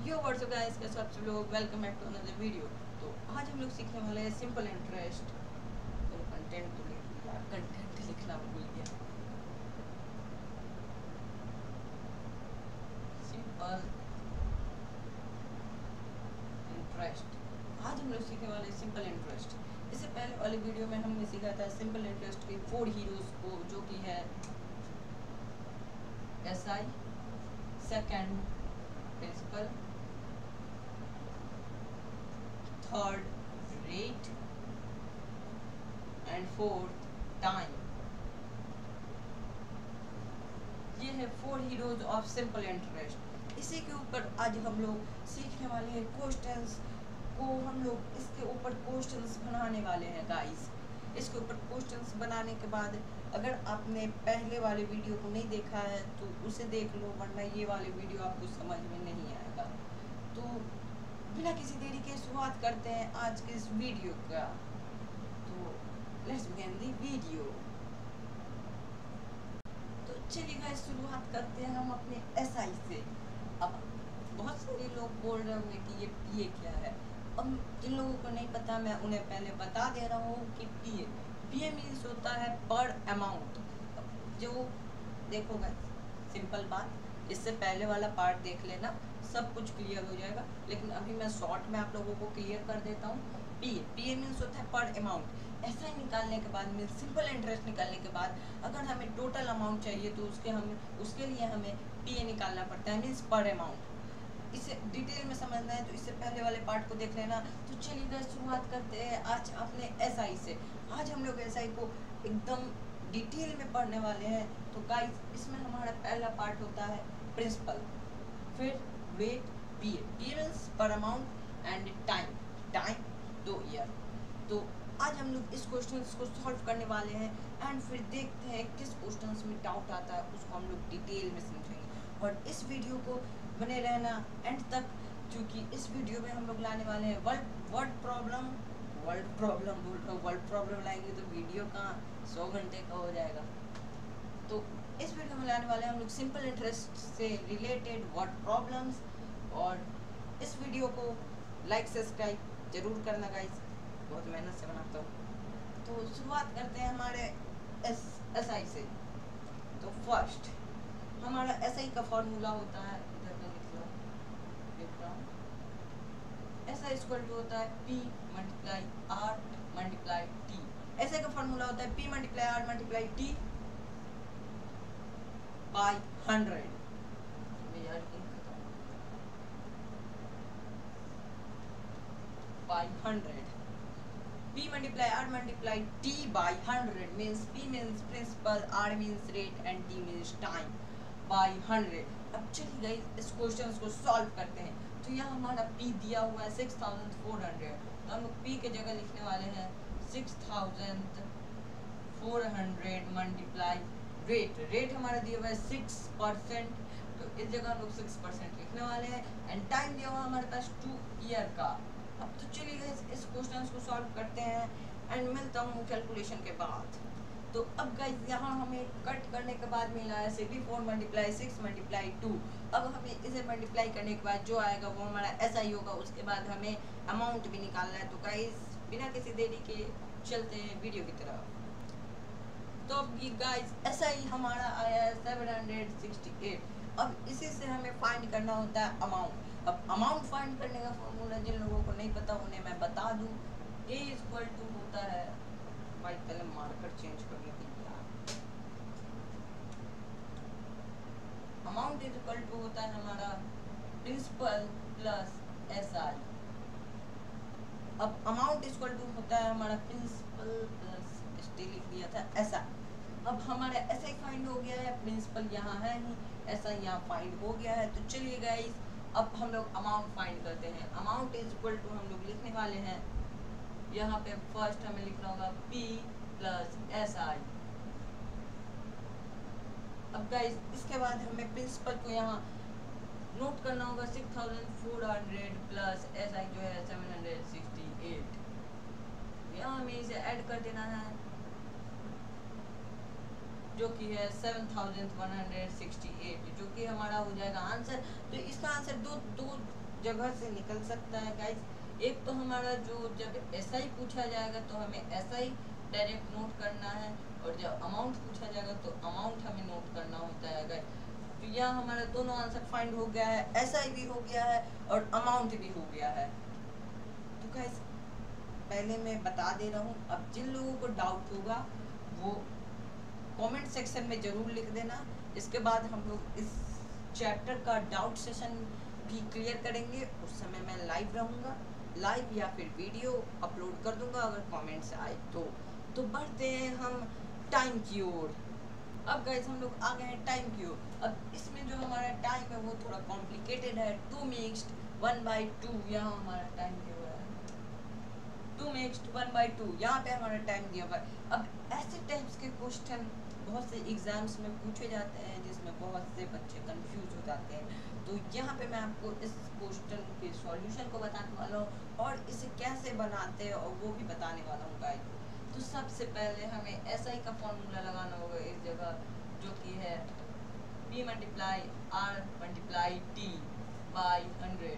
यो WhatsApp guys, कैसे आप सब लोग। Welcome back to another video. तो आज हम लोग सीखने वाले हैं सिंपल इंटरेस्ट। तो कंटेंट तो लिख लिया, कंटेंट लिखना भूल गया। Simple interest. आज हम लोग सीखने वाले हैं सिंपल इंटरेस्ट। इससे पहले वाली वीडियो में हमने सीखा था सिंपल इंटरेस्ट के 4 हीरोज को, जो कि है SI, second principal, third rate and fourth time. ये है 4 हीरोज ऑफ सिंपल इंटरेस्ट। इसी के ऊपर आज हम लोग सीखने वाले हैं क्वेश्चंस को। हम लोग इसके ऊपर क्वेश्चंस बनाने वाले हैं गाइस। इसके ऊपर क्वेश्चंस बनाने के बाद अगर आपने पहले वाले वीडियो को नहीं देखा है तो उसे देख लो, वरना ये वाले वीडियो आपको समझ में नहीं आएगा। तो बिना किसी देरी के शुरुआत करते हैं आज के इस वीडियो का। तो लेट्स बिगिन द वीडियो। तो चलिए गाइस, शुरुआत करते हैं हम अपने एसआई से। अब बहुत सारे लोग बोल रहे होंगे कि ये पीए क्या है। अब जिन लोगों को नहीं पता, मैं उन्हें पहले बता दे रहा हूँ कि पीए मीन्स होता है पर अमाउंट। जो देखो गाइस, सिंपल बात, इससे पहले वाला पार्ट देख लेना, सब कुछ क्लियर हो जाएगा। लेकिन अभी मैं शॉर्ट में आप लोगों को क्लियर कर देता हूँ। पीए मीन्स होता है पर अमाउंट। ऐसा ही निकालने के बाद मीन्स सिंपल इंटरेस्ट निकालने के बाद अगर हमें टोटल अमाउंट चाहिए तो उसके लिए हमें पीए निकालना पड़ता है, मीन्स पर अमाउंट। इसे डिटेल में समझना है तो इससे पहले वाले पार्ट को देख लेना। तो चलिए गाइस, शुरुआत करते हैं आज अपने एसआई से। आज हम लोग एसआई को एकदम डिटेल में पढ़ने वाले हैं। तो गाइस, इसमें हमारा पहला पार्ट होता है प्रिंसिपल, फिर वेट, पीए मींस पर अमाउंट एंड टाइम 2 ईयर। तो आज हम लोग इस क्वेश्चंस को सॉल्व करने वाले हैं एंड फिर देखते हैं किस क्वेश्चंस में डाउट आता है, उसको हम लोग डिटेल में समझेंगे। और इस वीडियो को बने रहना एंड तक, क्योंकि इस वीडियो में हम लोग लाने वाले हैं वर्ल्ड प्रॉब्लम लाएंगे तो वीडियो कहाँ 100 घंटे का हो जाएगा। तो इस वीडियो में लाने वाले हैं हम लोग सिंपल इंटरेस्ट से रिलेटेड वर्ड प्रॉब्लम्स। और इस वीडियो को लाइक सब्सक्राइब जरूर करना गाइस, बहुत मेहनत से बनाता हूँ। तो शुरुआत करते हैं हमारे एसआई से। तो फर्स्ट हमारा एसआई का फॉर्मूला होता है, इधर मैं लिख रहा हूँ, एसआई इक्वल टू होता है P multiply R multiply T. SI का फॉर्मूला होता है P multiply R multiply T by 100। By 100। P multiply R multiply T by 100 means P means principal, R means rate and T means time by 100। अब चलिए guys, इस question को solve करते हैं। तो यहाँ हमारा P दिया हुआ है 6400। तो हम लोग P के जगह लिखने वाले हैं 6400 मल्टीप्लाई रेट हमारा दिया हुआ है 6%। तो इस जगह हम लोग 6% लिखने वाले हैं एंड टाइम दिया हुआ हमारे पास 2 ईयर का। अब तो चलिए गाइस, इस क्वेश्चन को सॉल्व करते हैं एंड मिलता हूँ कैलकुलेशन के बाद। तो अब गाइस, यहाँ हमें कट करने के बाद मिला है 64 मल्टीप्लाई 6 मल्टीप्लाई 2। अब हमें इसे मल्टीप्लाई करने के बाद जो आएगा वो हमारा एसआई होगा। उसके बाद हमें अमाउंट भी निकालना है। तो गाइस, बिना किसी देरी के चलते हैं वीडियो की तरफ। तो अब ये गाइस, एसआई हमारा आया है 768। अब इसी से हमें फाइंड करना होता है अमाउंट। अब अमाउंट फाइंड करने का फॉर्मूला जिन लोगों को नहीं पता उन्हें मैं बता दूं, A इक्वल टू होता है, भाई पहले मार्कर चेंज कर लेते हैं यार। अमाउंट इक्वल टू होता है हमारा प्रिंसिपल प्लस एसआई। अब अमाउंट इक्वल टू होता है हमारा प्रिंसिपल प्लस लिख दिया था एसआई। अब हमारा एसआई फाइंड हो गया है, प्रिंसिपल यहाँ है नहीं, एसआई यहाँ फाइंड हो गया है। तो चलिए गाइस, अब हम लोग अमाउंट फाइंड करते हैं। अमाउंट इज इक्वल टू हम लोग लिखने वाले हैं, यहाँ पे फर्स्ट हमें लिखना होगा P प्लस SI। अब गाइस, इसके बाद हमें प्रिंसिपल को यहाँ नोट करना होगा 6400 प्लस SI जो है 768। यहाँ हमें इसे ऐड कर देना है, जो कि है 7168, जो कि हमारा हो जाएगा आंसर। तो इसका आंसर जगह से निकल सकता है गाइज। एक तो हमारा जो जब ऐसा ही पूछा जाएगा तो हमें ऐसा ही डायरेक्ट नोट करना है, और जब अमाउंट पूछा जाएगा तो अमाउंट हमें नोट करना होता है गाइज। तो यहाँ हमारा दोनों आंसर फाइंड हो गया है, ऐसा ही भी हो गया है और अमाउंट भी हो गया है। तो गाइज पहले मैं बता दे रहा हूँ, अब जिन लोगों को डाउट होगा वो कमेंट सेक्शन में ज़रूर लिख देना। इसके बाद हम लोग इस चैप्टर का डाउट सेशन भी क्लियर करेंगे, उस समय मैं लाइव रहूँगा, लाइव या फिर वीडियो अपलोड कर दूँगा अगर कमेंट्स आए तो बढ़ते हैं हम टाइम की ओर। अब गाइस हम लोग आ गए हैं टाइम की ओर। अब इसमें जो हमारा टाइम है वो थोड़ा कॉम्प्लिकेटेड है। 2 मिक्स्ड 1/2 यहाँ हमारा टाइम दिया हुआ है, 2 मिक्स्ड 1/2 यहाँ पे हमारा टाइम दिया हुआ है। अब ऐसे टाइप्स के क्वेश्चन बहुत से एग्जाम्स में पूछे जाते हैं जिसमें बहुत से बच्चे कंफ्यूज हो जाते हैं। तो यहाँ पे मैं आपको इस क्वेश्चन के सॉल्यूशन को बताने वाला हूँ और इसे कैसे बनाते हैं और वो भी बताने वाला हूँ गाइस। तो सबसे पहले हमें SI का फॉर्मूला लगाना होगा इस जगह, जो कि है P × R × T / 100।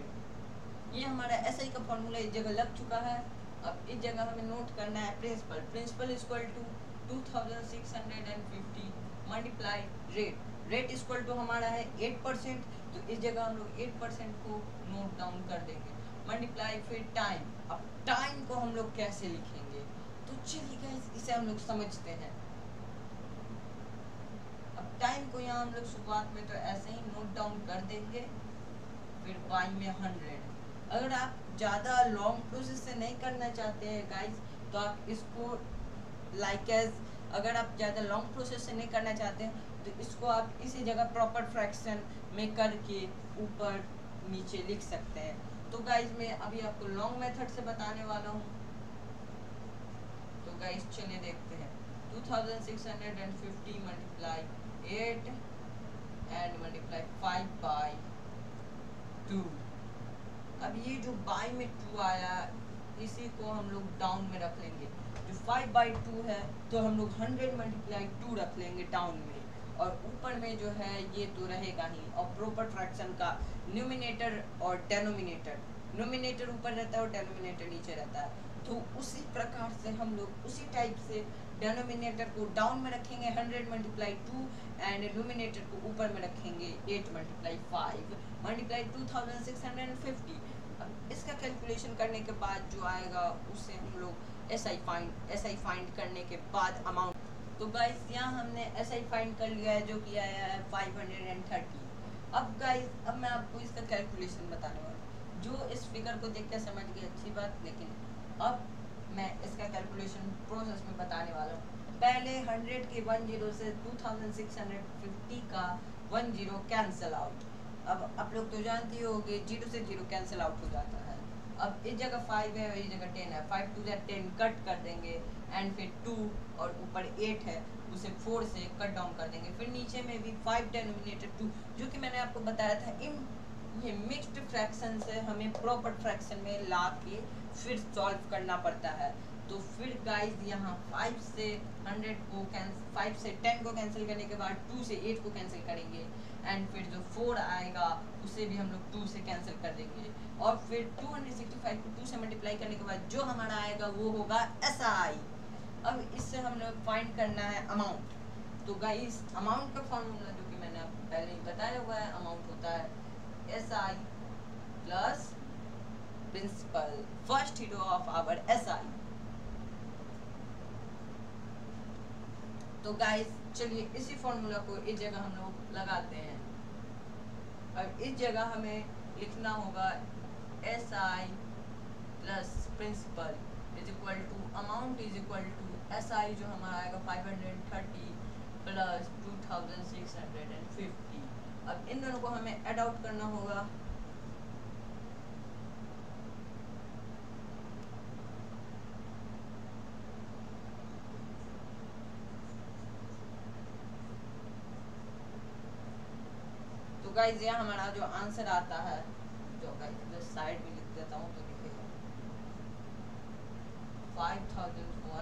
ये हमारा SI का फॉर्मूला इस जगह लग चुका है। अब इस जगह हमें नोट करना है principal equal to 2650 multiply rate equal to हमारा है 8%। तो इस जगह हम लोग 8% को नोट डाउन कर देंगे, मल्टीप्लाई फिर टाइम। अब टाइम को हम लोग कैसे लिखेंगे, तो चलिए गाइस इसे हम लोग समझते हैं। अब टाइम को यहाँ हम लोग शुरुआत में तो ऐसे ही नोट डाउन कर देंगे, फिर y में 100। अगर आप ज़्यादा लॉन्ग प्रोसेस से नहीं करना चाहते हैं गाइस तो आप इसको अगर आप ज़्यादा लॉन्ग प्रोसेस से नहीं करना चाहते हैं तो इसको आप इसी जगह प्रॉपर फ्रैक्शन में करके ऊपर नीचे लिख सकते हैं। तो गाइस मैं अभी आपको लॉन्ग मेथड से बताने वाला हूँ। तो गाइस चलिए देखते हैं। 2650 मल्टीप्लाई 8 एंड मल्टीप्लाई 5/2। अब ये जो बाई में 2 आया इसी को हम लोग डाउन में रख लेंगे। जो 5/2 है तो हम लोग 100 × 2 रख लेंगे डाउन में, और ऊपर में जो है ये तो रहेगा ही। और प्रॉपर फ्रैक्शन का न्यूमिनेटर और डेनोमिनेटर, न्यूमिनेटर ऊपर रहता है और डेनोमिनेटर नीचे रहता है। तो उसी प्रकार से हम लोग उसी टाइप से डेनोमिनेटर को डाउन में रखेंगे 100 × 2 एंड न्यूमिनेटर को ऊपर में रखेंगे 8 × 5 मल्टीप्लाई 2650। अब इसका कैलकुलेशन करने के बाद जो आएगा उससे हम लोग SI फाइंड करने के बाद अमाउंट। तो गाइस यहाँ हमने SI फाइंड कर लिया है जो कि आया है 530। अब गाइस अब मैं आपको इसका कैलकुलेशन बताने वाला हूँ। जो इस फिगर को देख के समझ गए अच्छी बात, लेकिन अब मैं इसका कैलकुलेशन प्रोसेस में बताने वाला हूँ। पहले 100 के 10 से 2650 का 10 कैंसिल आउट। अब आप लोग तो जानते होंगे 0 से 0 कैंसिल आउट हो जाता है। अब इस जगह 5 है और इस जगह 10 है, 5 2 10 कट कर देंगे एंड फिर 2 और ऊपर 8 है उसे 4 से कट डाउन कर देंगे। फिर नीचे में भी 5 डेनोमिनेटर 2, जो कि मैंने आपको बताया था ये मिक्स्ड फ्रैक्शन से हमें प्रॉपर फ्रैक्शन में ला के फिर सॉल्व करना पड़ता है। तो फिर गाइस यहाँ 5 से 10 को कैंसिल करने के बाद 2 से 8 को कैंसिल करेंगे एंड फिर जो 4 आएगा उसे भी हम लोग 2 से कैंसिल कर देंगे, और फिर 265 को 2 से मल्टीप्लाई करने के बाद जो हमारा आएगा वो होगा SI। अब इससे हम लोग फाइंड करना है अमाउंट। तो गाइस अमाउंट का फॉर्मूला जो कि मैंने आपको पहले ही बताया हुआ है, अमाउंट होता है SI plus principal, first hero of our SI। तो गाइस चलिए इसी फॉर्मूला को इस जगह हम लोग लगाते हैं। और इस जगह हमें लिखना होगा SI plus principal is equal to amount is equal to SI जो हमारा आएगा 530 प्लस 2650। अब इन दोनों को हमें ऐड आउट करना होगा। तो गाइस यहाँ हमारा जो आंसर आता है, जो गाइस साइड में लिख देता हूँ तो लिखेगा 5100